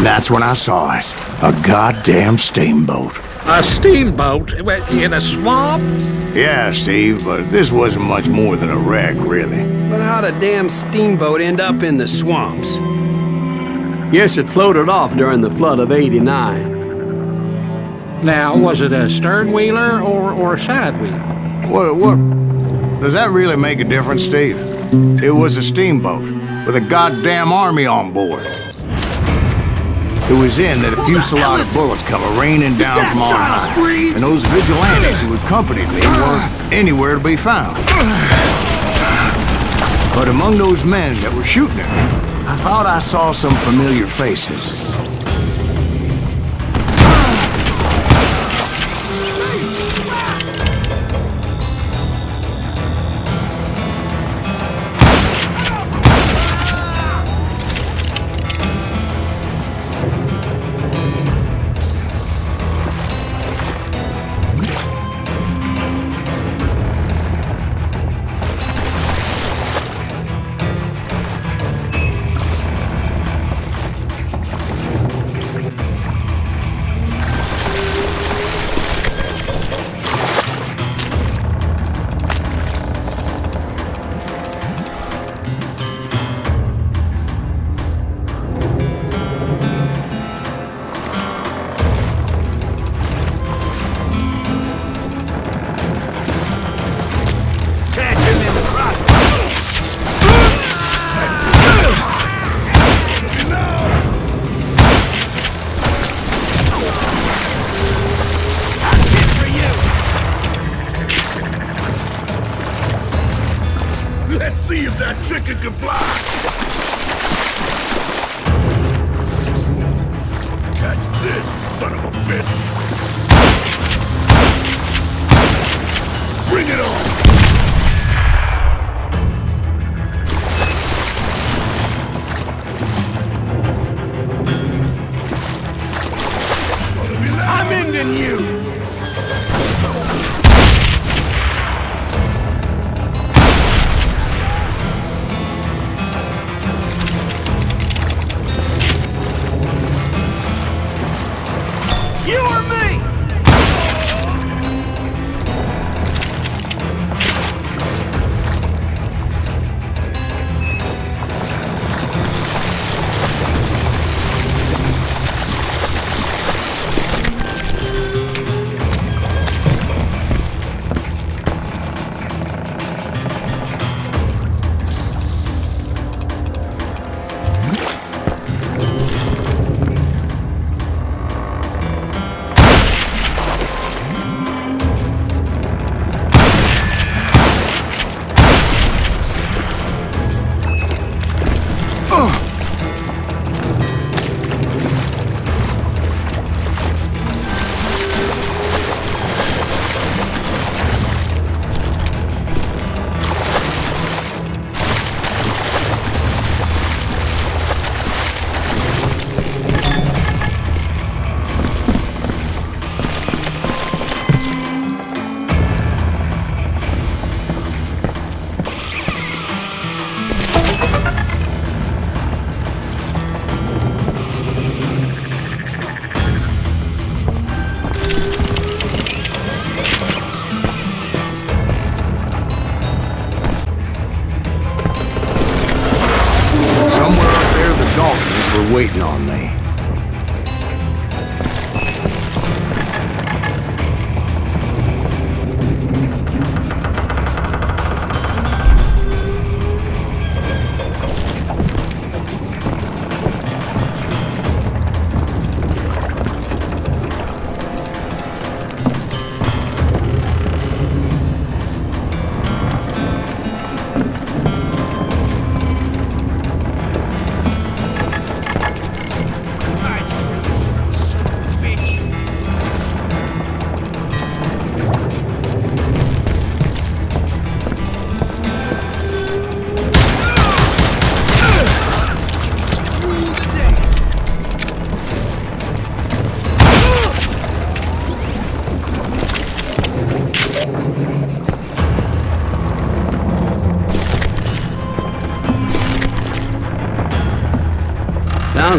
And that's when I saw it. A goddamn steamboat. A steamboat? In a swamp? Yeah, Steve, but this wasn't much more than a wreck, really. But how'd a damn steamboat end up in the swamps? Guess it floated off during the flood of '89. Now, was it a stern-wheeler or a side-wheeler? What? Does that really make a difference, Steve? It was a steamboat with a goddamn army on board. It was in that a fusillade of bullets come raining down from on high, and those vigilantes who accompanied me weren't anywhere to be found. But among those men that were shooting at me, I thought I saw some familiar faces. Let's see if that chicken can fly! Catch this, son of a bitch! Bring it on! I'm ending you! You or me? Were waiting on me.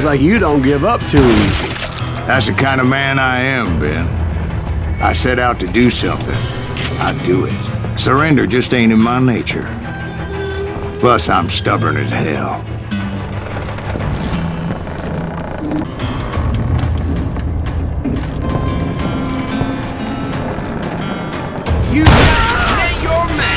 Sounds like you don't give up too easy. That's the kind of man I am, Ben. I set out to do something. I do it. Surrender just ain't in my nature. Plus, I'm stubborn as hell. You just met your man!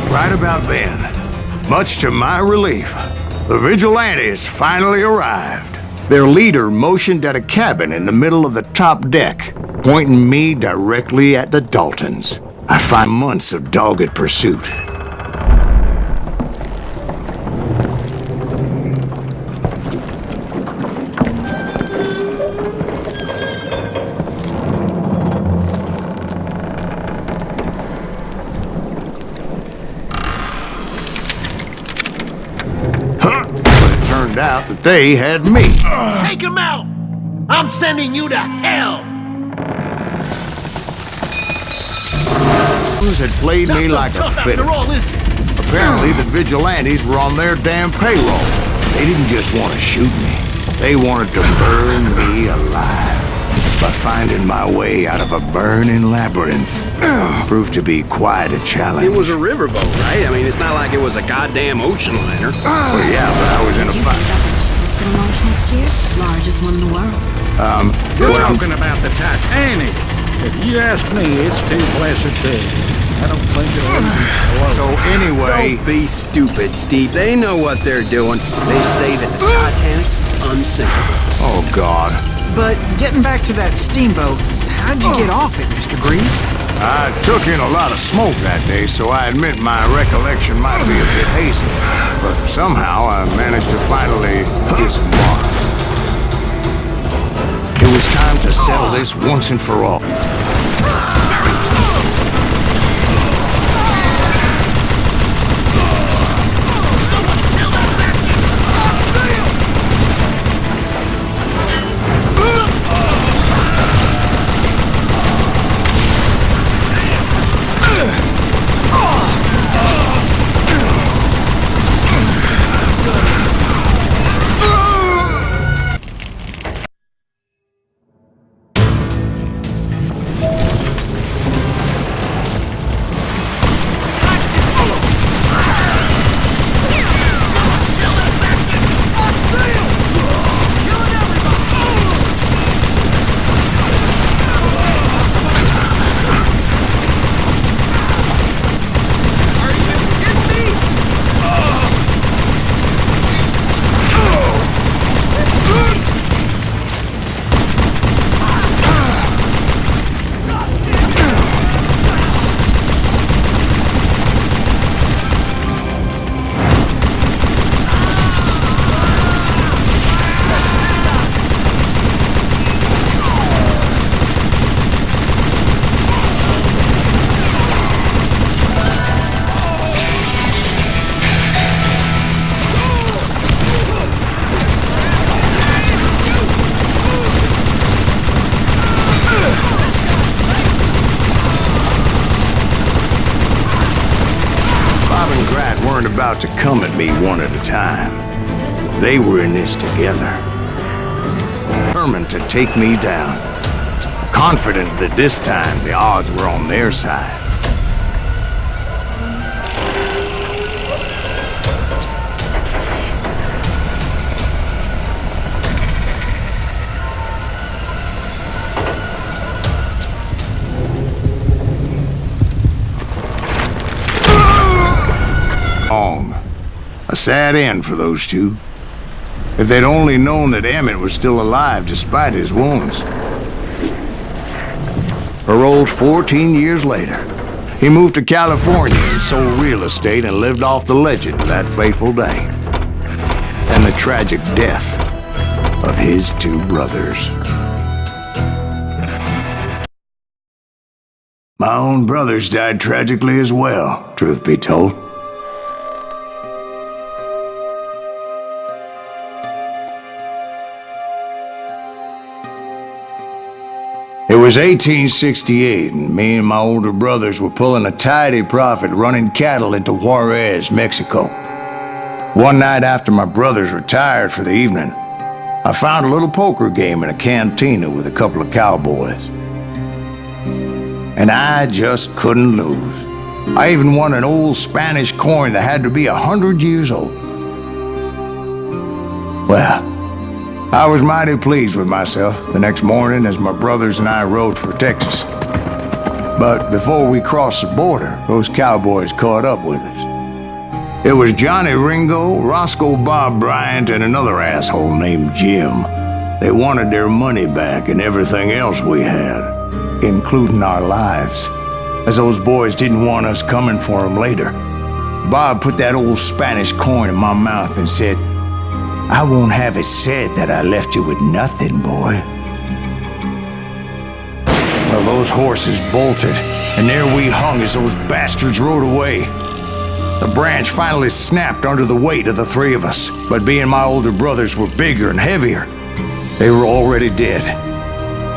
Right about then, much to my relief, the vigilantes finally arrived. Their leader motioned at a cabin in the middle of the top deck, pointing me directly at the Daltons. I find months of dogged pursuit. Out that they had me. Take him out! I'm sending you to hell! Had played me like a fiddle. Apparently the vigilantes were on their damn payroll. They didn't just want to shoot me. They wanted to burn me alive. But finding my way out of a burning labyrinth proved to be quite a challenge. It was a riverboat, right? I mean, it's not like it was a goddamn ocean liner. Well, yeah, but I was in a fight. It's gonna launch next year. Largest one in the world. You're talking about the Titanic. If you ask me, it's too blessed big. I don't think it'll even float. So anyway... Don't be stupid, Steve. They know what they're doing. They say that the Titanic is unsinkable. Oh, God. But getting back to that steamboat, how'd you get off it, Mr. Greaves? I took in a lot of smoke that day, so I admit my recollection might be a bit hazy. But somehow I managed to finally get some water. It was time to settle this once and for all. about to come at me one at a time. They were in this together. Determined to take me down. Confident that this time the odds were on their side. A sad end for those two. If they'd only known that Emmett was still alive despite his wounds. Paroled 14 years later, he moved to California and sold real estate and lived off the legend of that fateful day. And the tragic death of his two brothers. My own brothers died tragically as well, truth be told. It was 1868, and me and my older brothers were pulling a tidy profit running cattle into Juarez, Mexico. One night after my brothers retired for the evening, I found a little poker game in a cantina with a couple of cowboys. And I just couldn't lose. I even won an old Spanish coin that had to be 100 years old. Well, I was mighty pleased with myself the next morning as my brothers and I rode for Texas. But before we crossed the border, those cowboys caught up with us. It was Johnny Ringo, Roscoe Bob Bryant, and another asshole named Jim. They wanted their money back and everything else we had, including our lives, as those boys didn't want us coming for them later. Bob put that old Spanish coin in my mouth and said, "I won't have it said that I left you with nothing, boy." Well, those horses bolted, and there we hung as those bastards rode away. The branch finally snapped under the weight of the three of us, but being my older brothers were bigger and heavier, they were already dead.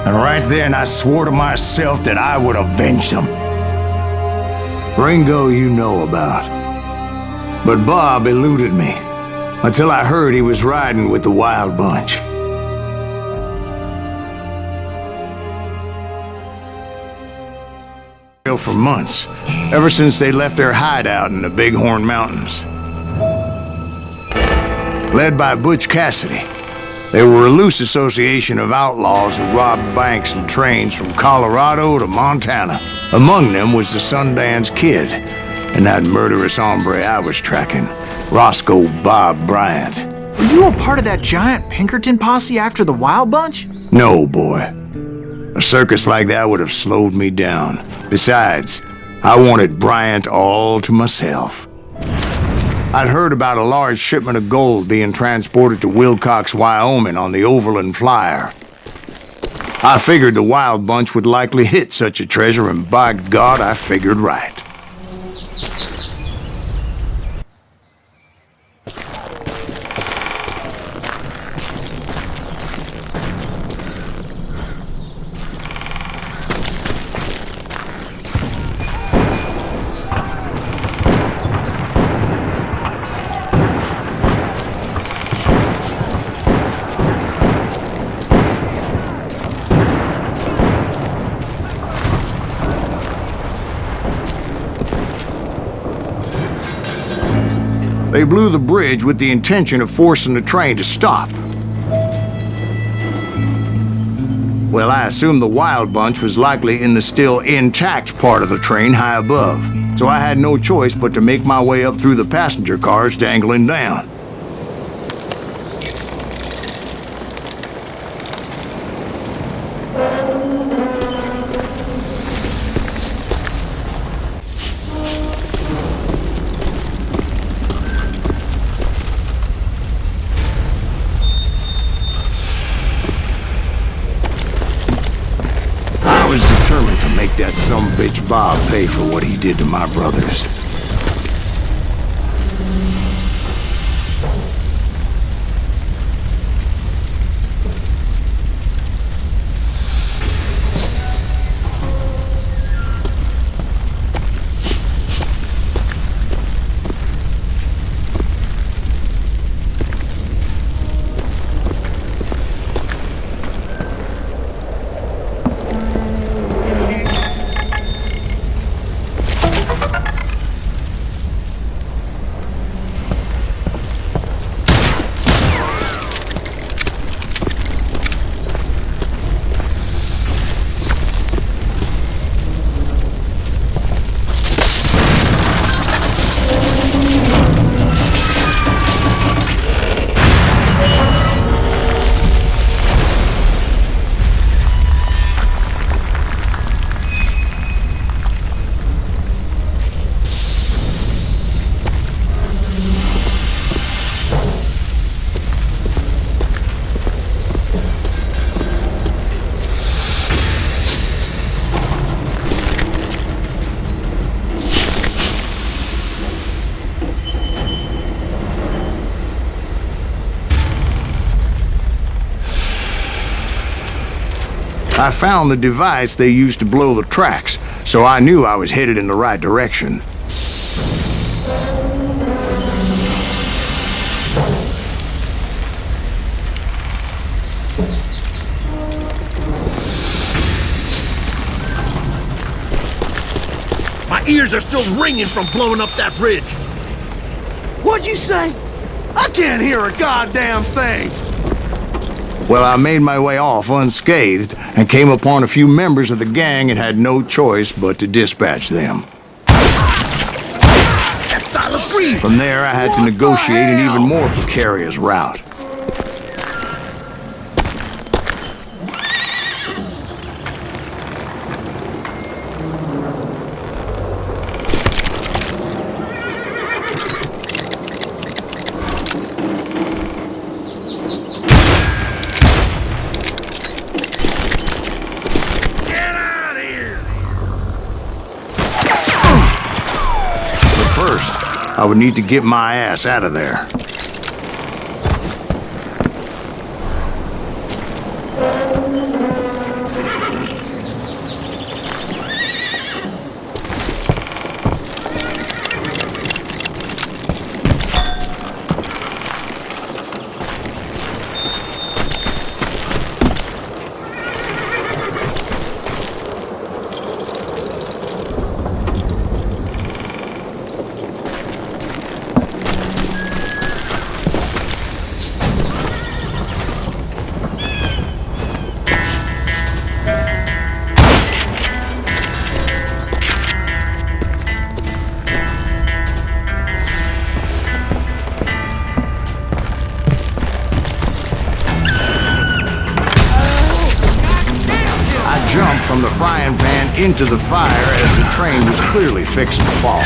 And right then I swore to myself that I would avenge them. Ringo you know about, but Bob eluded me. Until I heard he was riding with the Wild Bunch. For months, ever since they left their hideout in the Bighorn Mountains. Led by Butch Cassidy, they were a loose association of outlaws who robbed banks and trains from Colorado to Montana. Among them was the Sundance Kid and that murderous hombre I was tracking, Roscoe Bob Bryant. Were you a part of that giant Pinkerton posse after the Wild Bunch? No, boy. A circus like that would have slowed me down. Besides, I wanted Bryant all to myself. I'd heard about a large shipment of gold being transported to Wilcox, Wyoming on the Overland Flyer. I figured the Wild Bunch would likely hit such a treasure, and by God, I figured right. They blew the bridge with the intention of forcing the train to stop. Well, I assumed the Wild Bunch was likely in the still intact part of the train high above, so I had no choice but to make my way up through the passenger cars dangling down. I was determined to make that sumbitch Bob pay for what he did to my brothers. I found the device they used to blow the tracks, so I knew I was headed in the right direction. My ears are still ringing from blowing up that bridge. What'd you say? I can't hear a goddamn thing! Well, I made my way off unscathed and came upon a few members of the gang and had no choice but to dispatch them. That's silent breathe! From there, I had to negotiate an even more precarious route. First, I would need to get my ass out of there. Jumped from the frying pan into the fire as the train was clearly fixing to fall. I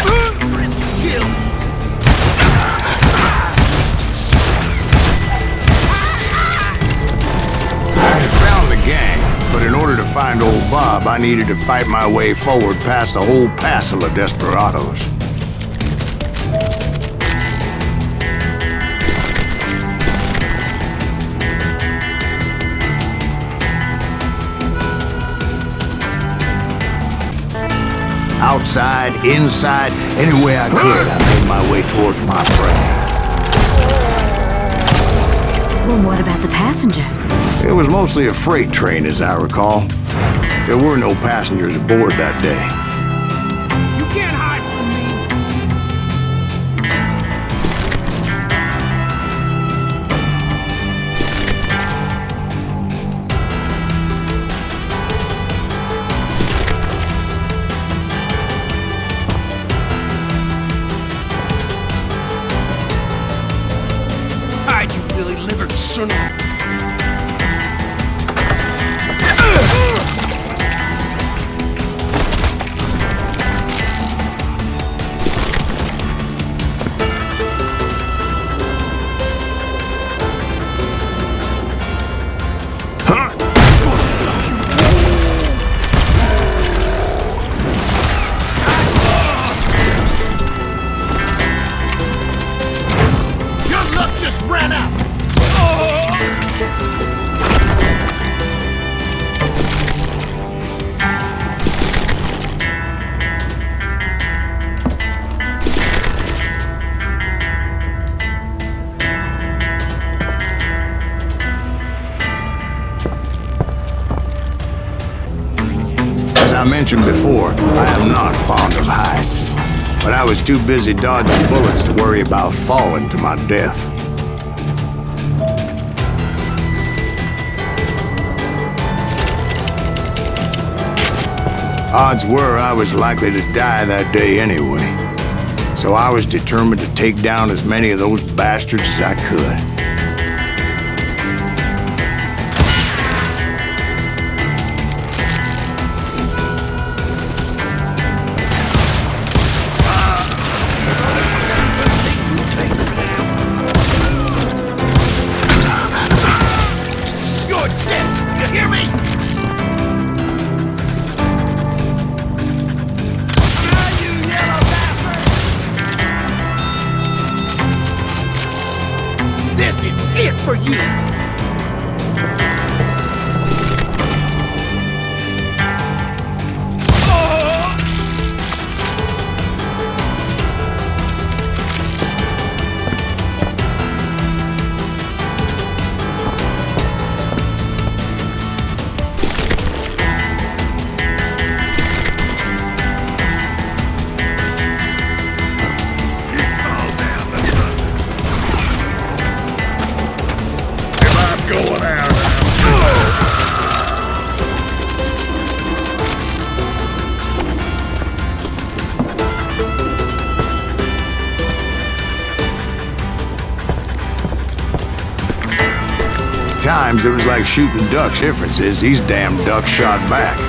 had found the gang, but in order to find old Bob, I needed to fight my way forward past a whole passel of desperados. Outside, inside, any way I could, I made my way towards my prey. Well, what about the passengers? It was mostly a freight train, as I recall. There were no passengers aboard that day. You can't hide from me! Hide, you lily-livered son of a... Your luck just ran out! As I mentioned before, I am not fond of heights. But I was too busy dodging bullets to worry about falling to my death. Odds were I was likely to die that day anyway. So I was determined to take down as many of those bastards as I could. You're dead! You hear me? This is it for you! times, it was like shooting ducks. Difference is, these damn ducks shot back.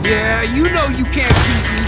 Yeah, you know you can't beat me.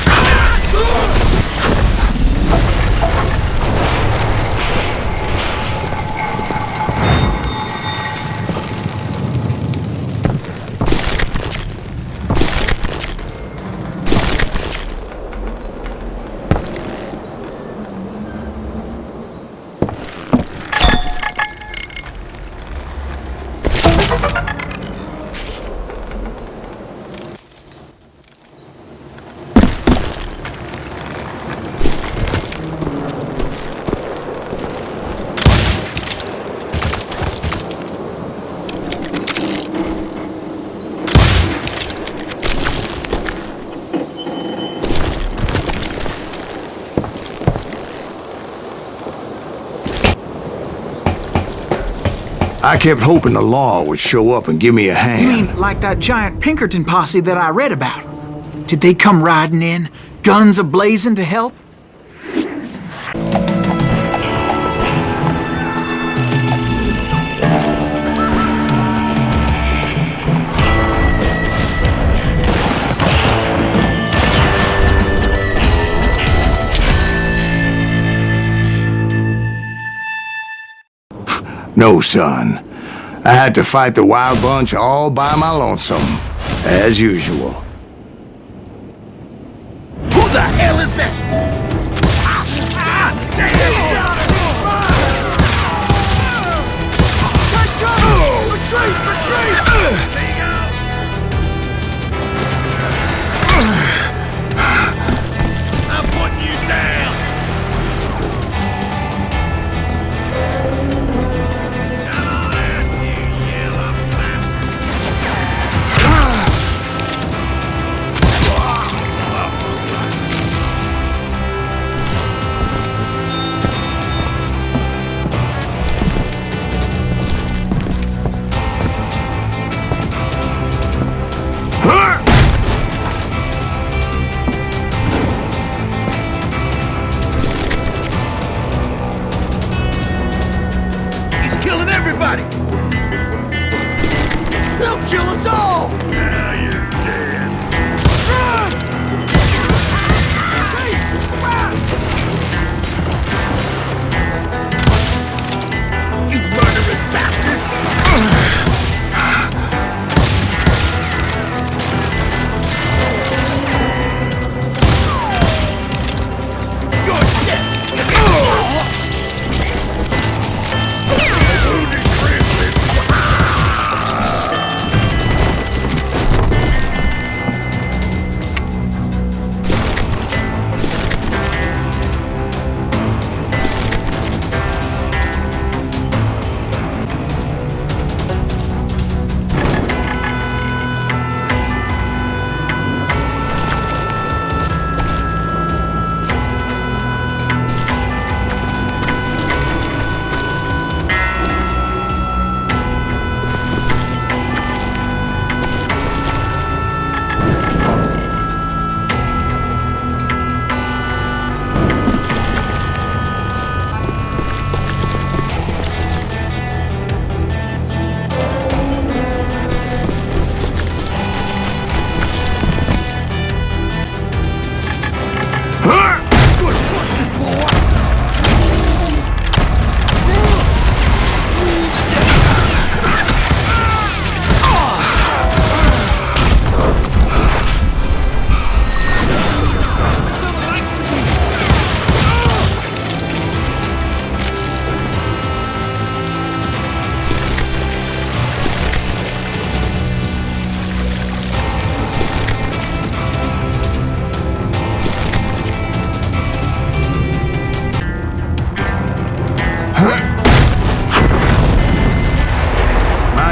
I kept hoping the law would show up and give me a hand. You mean like that giant Pinkerton posse that I read about? Did they come riding in, guns a-blazing to help? No, son. I had to fight the wild bunch all by my lonesome, as usual. Who the hell is that? Retreat! Retreat! I'm putting you down. Come on out, you yellow killing everybody! They'll kill us all! Now you're dead. You murdering bastard! You're dead!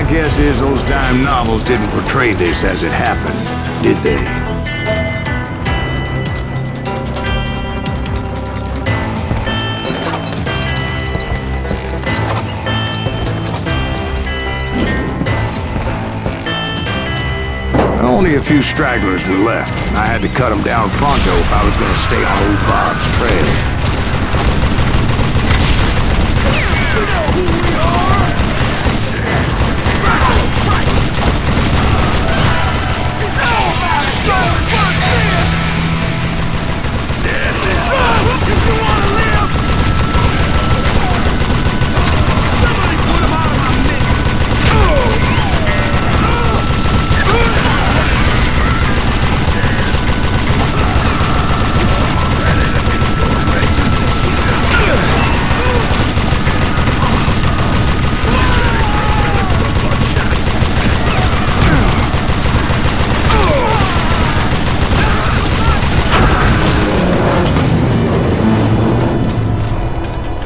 Guess is those dime novels didn't portray this as it happened, did they? Only a few stragglers were left. I had to cut them down pronto if I was going to stay on old Bob's trail.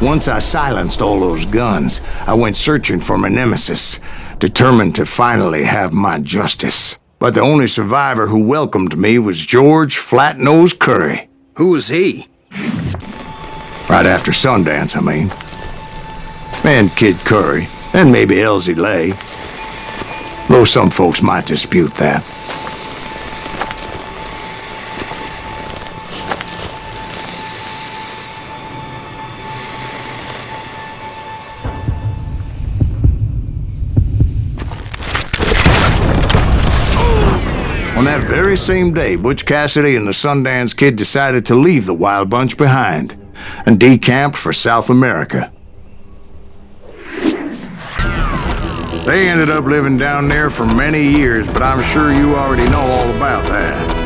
Once I silenced all those guns, I went searching for my nemesis, determined to finally have my justice. But the only survivor who welcomed me was George Flat-Nosed Curry. Who was he? Right after Sundance, I mean. And Kid Curry, and maybe Elsie Lay. Though some folks might dispute that. On that very same day, Butch Cassidy and the Sundance Kid decided to leave the Wild Bunch behind and decamped for South America. They ended up living down there for many years, but I'm sure you already know all about that.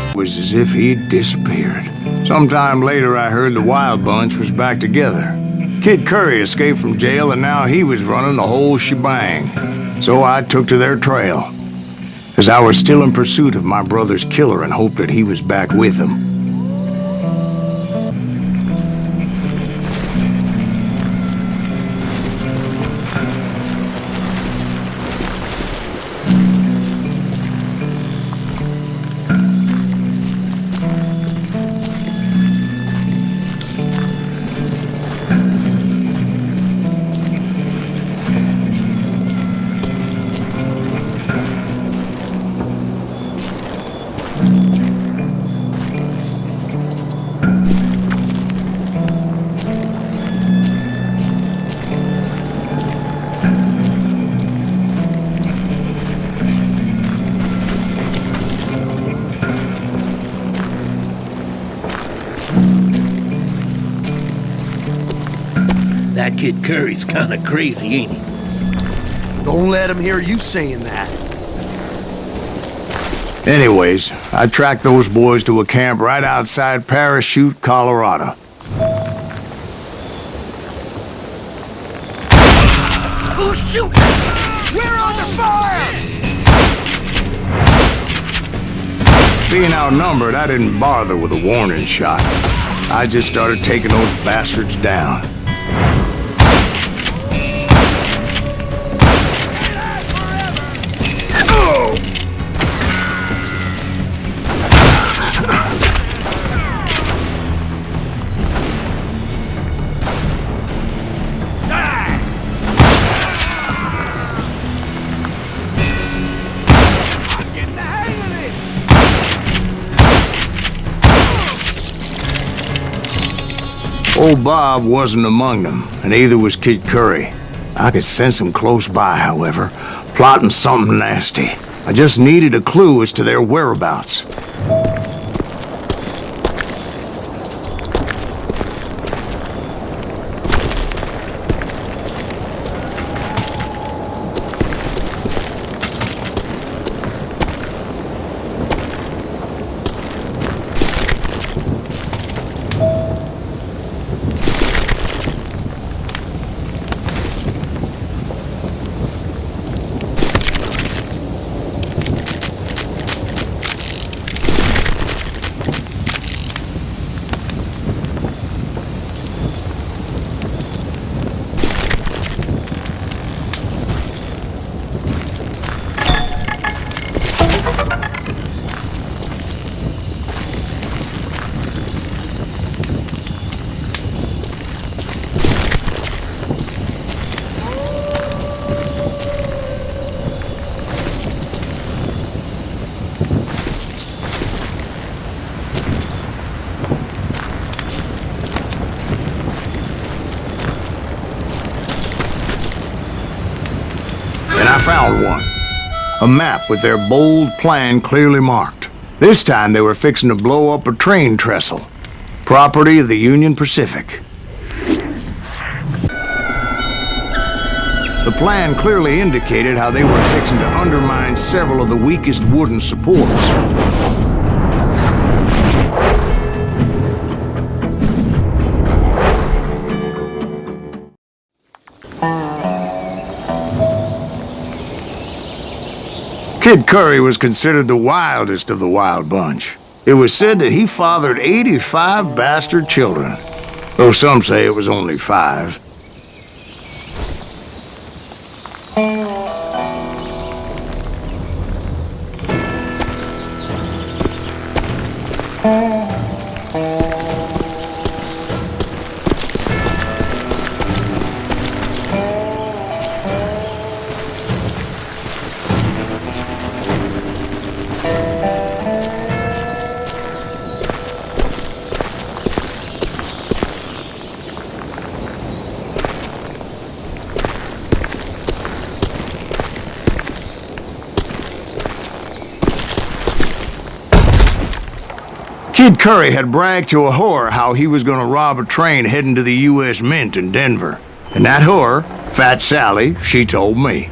It was as if he'd disappeared. Sometime later, I heard the Wild Bunch was back together. Kid Curry escaped from jail, and now he was running the whole shebang. So I took to their trail, as I was still in pursuit of my brother's killer and hoped that he was back with him. That Kid Curry's kinda crazy, ain't he? Don't let him hear you saying that. Anyways, I tracked those boys to a camp right outside Parachute, Colorado. Who's shooting? We're under fire! Being outnumbered, I didn't bother with a warning shot. I just started taking those bastards down. Old Bob wasn't among them, and neither was Kid Curry. I could sense him close by, however, plotting something nasty. I just needed a clue as to their whereabouts. I found one. A map with their bold plan clearly marked. This time they were fixing to blow up a train trestle. Property of the Union Pacific. The plan clearly indicated how they were fixing to undermine several of the weakest wooden supports. Kid Curry was considered the wildest of the wild bunch. It was said that he fathered 85 bastard children, though some say it was only 5. Kid Curry had bragged to a whore how he was going to rob a train heading to the U.S. Mint in Denver. And that whore, Fat Sally, she told me.